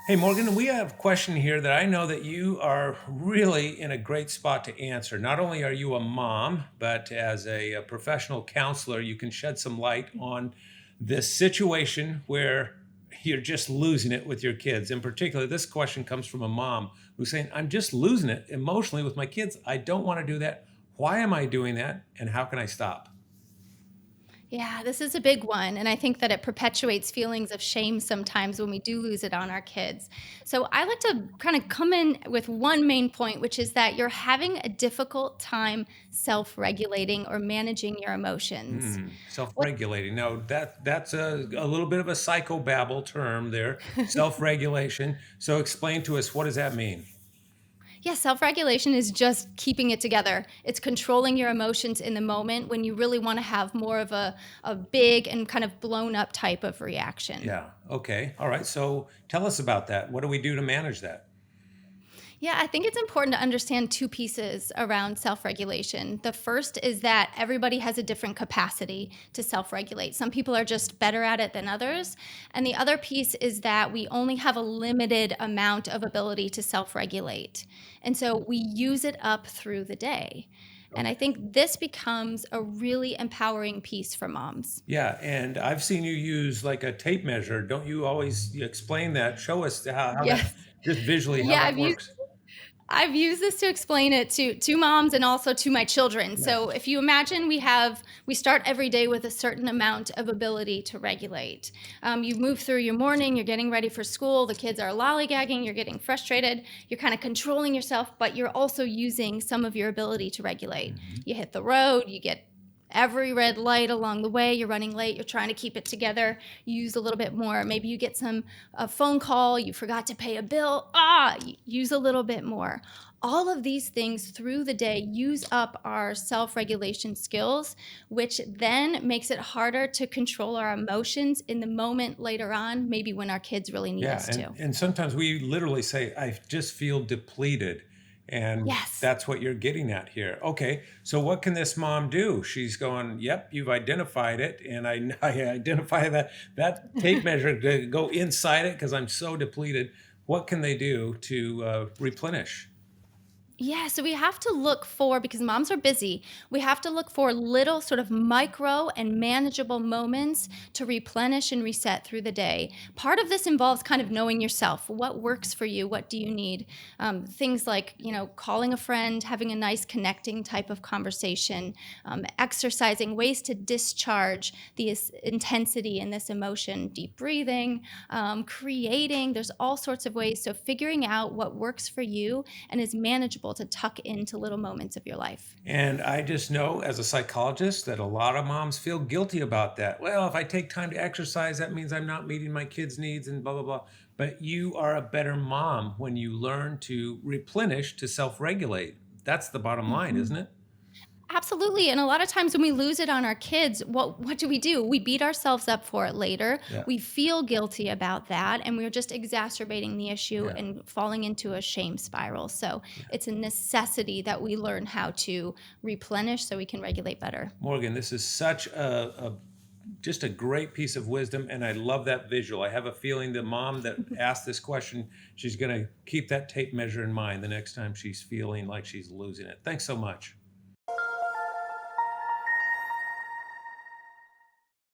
Hey, Morgan, we have a question here that I know that you are really in a great spot to answer. Not only are you a mom, but as a professional counselor, you can shed some light on this situation where you're just losing it with your kids. In particular, this question comes from a mom who's saying, I'm just losing it emotionally with my kids. I don't want to do that. Why am I doing that? And how can I stop? Yeah, this is a big one. And I think that it perpetuates feelings of shame sometimes when we do lose it on our kids. So I like to kind of come in with one main point, which is that you're having a difficult time self regulating or managing your emotions. What Self-regulating. Now that's a little bit of a psychobabble term there, self-regulation. So explain to us, what does that mean? Yeah, self regulation is just keeping it together. It's controlling your emotions in the moment when you really want to have more of a big and kind of blown up type of reaction. Yeah. Okay. All right. So tell us about that. What do we do to manage that? Yeah, I think it's important to understand two pieces around self regulation. The first is that everybody has a different capacity to self regulate. Some people are just better at it than others. And the other piece is that we only have a limited amount of ability to self regulate. And so we use it up through the day. And I Okay. think this becomes a really empowering piece for moms. Yeah, and I've seen you use like a tape measure. Don't you always explain that? Show us how that, Yes. just visually, how Yeah, that works. I've used this to explain it to moms and also to my children. Yeah. So if you imagine we start every day with a certain amount of ability to regulate. You move through your morning, you're getting ready for school, the kids are lollygagging, you're getting frustrated, you're kind of controlling yourself, but you're also using some of your ability to regulate. Mhm. You hit the road, you get every red light along the way, you're running late, you're trying to keep it together, you use a little bit more. Maybe you get some a phone call, you forgot to pay a bill, use a little bit more. All of these things through the day use up our self-regulation skills, which then makes it harder to control our emotions in the moment later on, maybe when our kids really need Yeah, us and to. and sometimes we literally say, "I just feel depleted," and Yes. that's what you're getting at here. Okay, so what can this mom do? She's going, "Yep, you've identified it, and I identify that tape measure to go inside it because I'm so depleted." What can they do to replenish? Yeah, so we have to look for, because moms are busy, we have to look for little sort of micro and manageable moments to replenish and reset through the day. Part of this involves kind of knowing yourself. What works for you? What do you need? Things like, calling a friend, having a nice connecting type of conversation, exercising, ways to discharge the intensity in this emotion, deep breathing, creating. There's all sorts of ways. So figuring out what works for you and is manageable to tuck into little moments of your life. And I just know as a psychologist that a lot of moms feel guilty about that. Well, if I take time to exercise, that means I'm not meeting my kids' needs and blah, blah, blah. But you are a better mom when you learn to replenish, to self regulate. That's the bottom line, isn't Mhm. it? Absolutely. And a lot of times when we lose it on our kids, what do? We beat ourselves up for it later. Yeah. We feel guilty about that, and we're just exacerbating the issue Yeah. and falling into a shame spiral. So Yeah. it's a necessity that we learn how to replenish so we can regulate better. Morgan, this is such a just a great piece of wisdom, and I love that visual. I have a feeling the mom that asked this question, she's going to keep that tape measure in mind the next time she's feeling like she's losing it. Thanks so much.